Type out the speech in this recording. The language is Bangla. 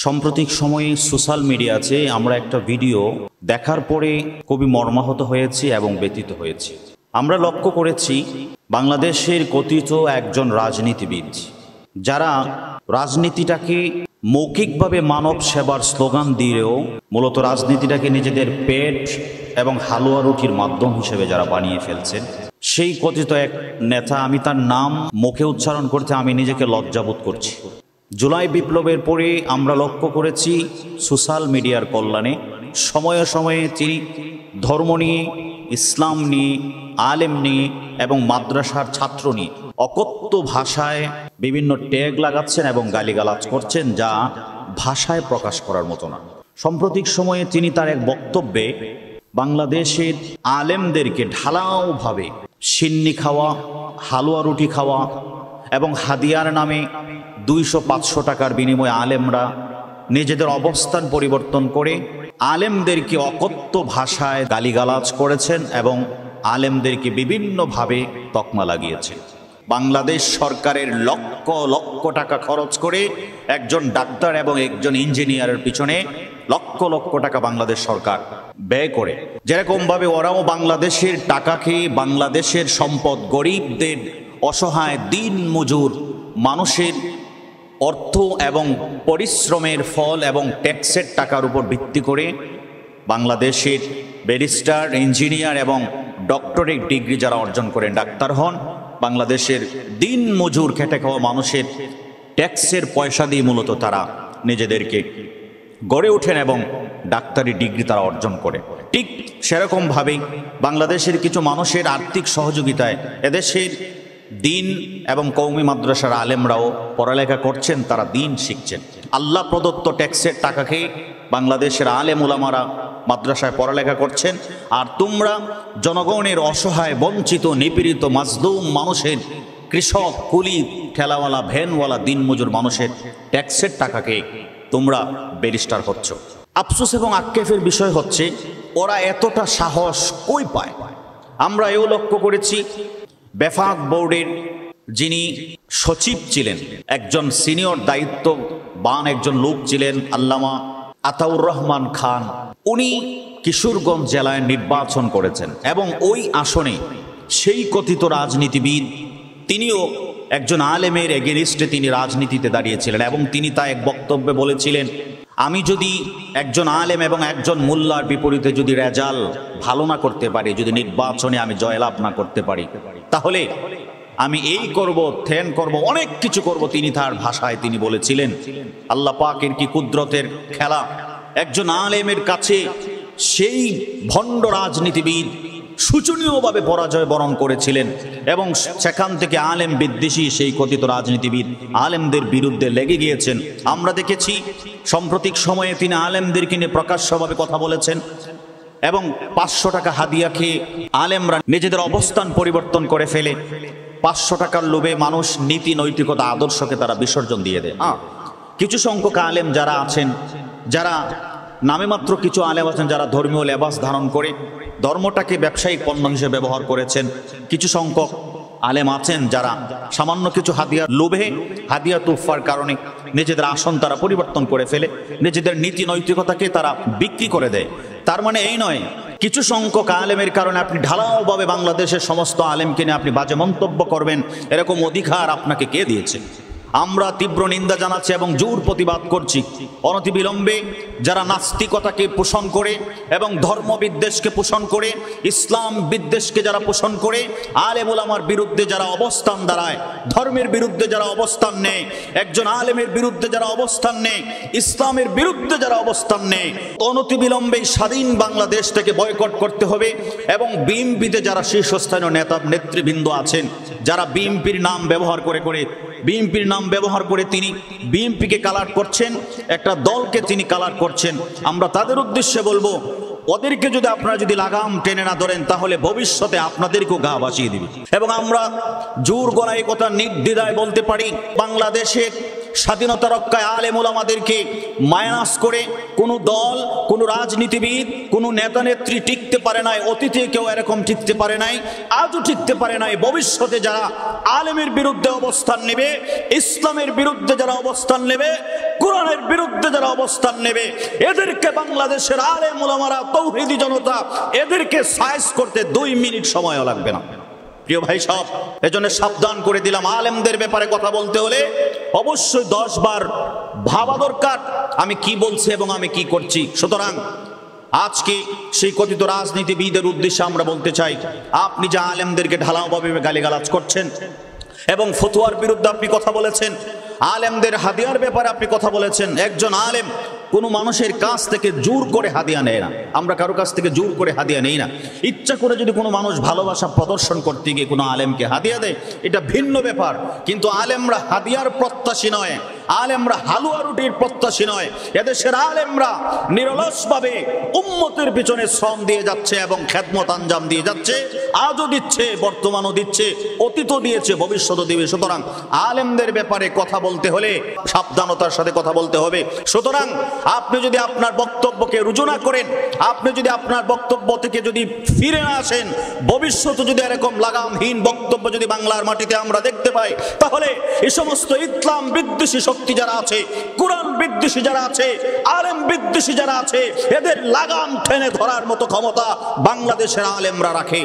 সাম্প্রতিক সময়ে সোশ্যাল মিডিয়াতে আমরা একটা ভিডিও দেখার পরে খুবই মর্মাহত হয়েছি এবং ব্যথিত হয়েছি। আমরা লক্ষ্য করেছি বাংলাদেশের কথিত একজন রাজনীতিবিদ যারা রাজনীতিটাকে মৌখিকভাবে মানব সেবার স্লোগান দিয়েও মূলত রাজনীতিটাকে নিজেদের পেট এবং হালুয়া রুটির মাধ্যম হিসেবে যারা বানিয়ে ফেলছেন, সেই কথিত এক নেতা, আমি তার নাম মুখে উচ্চারণ করতে আমি নিজেকে লজ্জাবোধ করছি। জুলাই বিপ্লবের পরে আমরা লক্ষ্য করেছি সোশ্যাল মিডিয়ার কল্যাণে সময়ে সময়ে তিনি ধর্ম নিয়ে, ইসলাম নিয়ে, আলেম নিয়ে এবং মাদ্রাসার ছাত্র নিয়ে অকথ্য ভাষায় বিভিন্ন ট্যাগ লাগাচ্ছেন এবং গালিগালাজ করছেন, যা ভাষায় প্রকাশ করার মতো না। সাম্প্রতিক সময়ে তিনি তার এক বক্তব্যে বাংলাদেশের আলেমদেরকে ঢালাওভাবে সিন্নি খাওয়া, হালুয়া রুটি খাওয়া এবং হাদিয়ার নামে 200-500 টাকার বিনিময়ে আলেমরা নিজেদের অবস্থান পরিবর্তন করে আলেমদেরকে অকথ্য ভাষায় গালিগালাজ করেছেন এবং আলেমদেরকে বিভিন্নভাবে তকমা লাগিয়েছেন। বাংলাদেশ সরকারের লক্ষ লক্ষ টাকা খরচ করে একজন ডাক্তার এবং একজন ইঞ্জিনিয়ারের পিছনে লক্ষ লক্ষ টাকা বাংলাদেশ সরকার ব্যয় করে, যেরকমভাবে ওরাও বাংলাদেশের টাকাকে, বাংলাদেশের সম্পদ, গরিবদের, অসহায় দিন মজুর মানুষের অর্থ এবং পরিশ্রমের ফল এবং ট্যাক্সের টাকার উপর ভিত্তি করে বাংলাদেশের ব্যারিস্টার, ইঞ্জিনিয়ার এবং ডক্টরেট ডিগ্রি যারা অর্জন করেন, ডাক্তার হন, বাংলাদেশের দিন মজুর খেটে খাওয়া মানুষের ট্যাক্সের পয়সা দিয়ে মূলত তারা নিজেদেরকে গড়ে ওঠেন এবং ডাক্তারি ডিগ্রি তারা অর্জন করে। ঠিক সেরকমভাবেই বাংলাদেশের কিছু মানুষের আর্থিক সহযোগিতায় এদেশের দিন এবং কওমি মাদ্রাসার আলেমরাও পড়ালেখা করছেন, তারা দিন শিখছেন। আল্লাহ প্রদত্ত ট্যাক্সের টাকা খেয়ে বাংলাদেশের আলেম উলামারা মাদ্রাসায় পড়ালেখা করছেন, আর তোমরা জনগণের অসহায়, বঞ্চিত, নিপীড়িত, মাজলুম মানুষের, কৃষক, কুলি, ঠেলাওয়ালা, ভ্যানওয়ালা, দিনমজুর মানুষের ট্যাক্সের টাকাকে তোমরা ব্যারিস্টার হচ্ছ। আফসোস এবং আক্ষেপের বিষয় হচ্ছে ওরা এতটা সাহস কই পায়। আমরা এও লক্ষ্য করেছি বেফাক বোর্ডের যিনি সচিব ছিলেন, একজন সিনিয়র দায়িত্ববান একজন লোক ছিলেন আল্লামা আতাউর রহমান খান, উনি কিশোরগঞ্জ জেলায় নির্বাচন করেছেন এবং ওই আসনে সেই কথিত রাজনীতিবিদ তিনিও একজন আলেমের এগেনিস্টে তিনি রাজনীতিতে দাঁড়িয়েছিলেন এবং তিনি তা এক বক্তব্যে বলেছিলেন, আমি যদি একজন আলেম এবং একজন মোল্লার বিপরীতে যদি রেজাল্ট ভালো না করতে পারি, যদি নির্বাচনে আমি জয়লাভ না করতে পারি, তাহলে আমি এই করব, ধ্যান করব, অনেক কিছু করব। তিনি তার ভাষায় তিনি বলেছিলেন। আল্লাহ পাকের কি কুদরতের খেলা, একজন আলেমের কাছে সেই ভণ্ড রাজনীতিবিদ শোচনীয়ভাবে পরাজয় বরণ করেছিলেন এবং সেখান থেকে আলেম বিদ্বেষী সেই কথিত রাজনীতিবিদ আলেমদের বিরুদ্ধে লেগে গিয়েছেন। আমরা দেখেছি সাম্প্রতিক সময়ে তিনি আলেমদেরকে নিয়ে প্রকাশ্যভাবে কথা বলেছেন এবং 500 টাকা হাদিয়া খেয়ে আলেমরা নিজেদের অবস্থান পরিবর্তন করে ফেলে 500 টাকার লোভে মানুষ নীতি, নৈতিকতা, আদর্শকে তারা বিসর্জন দিয়ে দেয়। কিছু সংখ্যক আলেম যারা আছেন, যারা নামে মাত্র কিছু আলেম আছেন যারা ধর্মীয় লেবাস ধারণ করে ধর্মটাকে ব্যবসায়িক পণ্য হিসেবে ব্যবহার করেছেন। কিছু সংখ্যক আলেম আছেন যারা সামান্য কিছু হাদিয়ার লোভে, হাদিয়া তুফার কারণে নিজেদের আসন তারা পরিবর্তন করে ফেলে, নিজেদের নীতি নৈতিকতাকে তারা বিক্রি করে দেয়। তার মানে এই নয় কিছু সংখ্যক আলেমের কারণে আপনি ঢালাওভাবে বাংলাদেশের সমস্ত আলেমকে নিয়ে আপনি বাজে মন্তব্য করবেন, এরকম অধিকার আপনাকে কে দিয়েছে? আমরা তীব্র নিন্দা জানাচ্ছি এবং জোর প্রতিবাদ করছি। অনতিবিলম্বে যারা নাস্তিকতাকে পোষণ করে এবং ধর্ম বিদ্বেষকে পোষণ করে, ইসলাম বিদ্বেষকে যারা পোষণ করে, আলেম উলামার বিরুদ্ধে যারা অবস্থান দাঁড়ায়, ধর্মের বিরুদ্ধে যারা অবস্থান নেয়, একজন আলেমের বিরুদ্ধে যারা অবস্থান নেয়, ইসলামের বিরুদ্ধে যারা অবস্থান নেয়, অনতিবিলম্বে স্বাধীন বাংলাদেশ থেকে বয়কট করতে হবে। এবং বিএনপিতে যারা শীর্ষস্থানীয় নেতা নেতৃবৃন্দ আছেন, যারা বিএনপির নাম ব্যবহার করে তিনি বিএনপিকে কালার করছেন, একটা দলকে তিনি কালার করছেন, আমরা তাদের উদ্দেশ্যে বলবো, ওদেরকে যদি আপনারা যদি লাগাম টেনে না ধরেন তাহলে ভবিষ্যতে আপনাদেরকেও গা ভাসিয়ে দিবে। এবং আমরা জোর গলায় কথা নির্দ্বিধায় বলতে পারি, বাংলাদেশের স্বাধীনতা রক্ষায় আলেম উলামাদেরকে মাইনাস করে কোনো দল, কোনো রাজনীতিবিদ, কোনো নেতা নেত্রী টিকতে পারে নাই। অতীতে কেউ এরকম টিকতে পারে নাই, আজও টিকতে পারে নাই। ভবিষ্যতে যারা আলেমের বিরুদ্ধে অবস্থান নেবে, ইসলামের বিরুদ্ধে যারা অবস্থান নেবে, কোরআনের বিরুদ্ধে যারা অবস্থান নেবে, এদেরকে বাংলাদেশের আলেম ওলামারা, তৌহিদি জনতা, এদেরকে সাইজ করতে 2 মিনিট সময়ও লাগবে না। প্রিয় ভাই সব, এজন্য সাবধান করে দিলাম, আলেমদের ব্যাপারে কথা বলতে হলে অবশ্যই 10 বার ভাবা দরকার আমি কি বলছি এবং আমি কি করছি। সুতরাং আজকে সেই কথিত রাজনীতিবিদের উদ্দেশ্যে আমরা বলতে চাই, আপনি যে আলেমদেরকে ঢালাওভাবে গালিগালাজ করছেন এবং ফতোয়ার বিরুদ্ধে আপনি কথা বলেছেন, আলেমদের হাদিয়ার ব্যাপারে আপনি কথা বলেছেন। একজন আলেম কোনো মানুষের কাছ থেকে জোর করে হাদিয়া নেয় না, আমরা কারো কাছ থেকে জোর করে হাদিয়া নেই না। ইচ্ছা করে যদি কোনো মানুষ ভালোবাসা প্রদর্শন করতে গিয়ে কোনো আলেমকে হাদিয়া দেয়, এটা ভিন্ন ব্যাপার। কিন্তু আলেমরা হাদিয়ার প্রত্যাশী নয়, আলেমরা হালুয়া রুটির প্রত্যাশী নয়। এদেশের আলেমরা নিরলসভাবে উম্মতের পিছনে শ্রম দিয়ে যাচ্ছে এবং খেদমত আঞ্জাম দিয়ে যাচ্ছে, আজও দিচ্ছে, বর্তমানও দিচ্ছে, অতীতও দিয়েছে, ভবিষ্যতও দিবে। সুতরাং আলেমদের ব্যাপারে কথা বলতে হলে সাবধানতার সাথে কথা বলতে হবে। সুতরাং আপনি যদি আপনার বক্তব্যকে রুজু না করেন, আপনি যদি আপনার বক্তব্য থেকে যদি ফিরে না আসেন, ভবিষ্যতে যদি এরকম লাগামহীন বক্তব্য যদি বাংলার মাটিতে আমরা দেখতে পাই, তাহলে এই সমস্ত ইসলাম বিদ্বেষী শক্তি যারা আছে, কোরআন বিদ্বেষী যারা আছে, আলেম বিদ্বেষী যারা আছে, এদের লাগাম টেনে ধরার মতো ক্ষমতা বাংলাদেশের আলেমরা রাখে।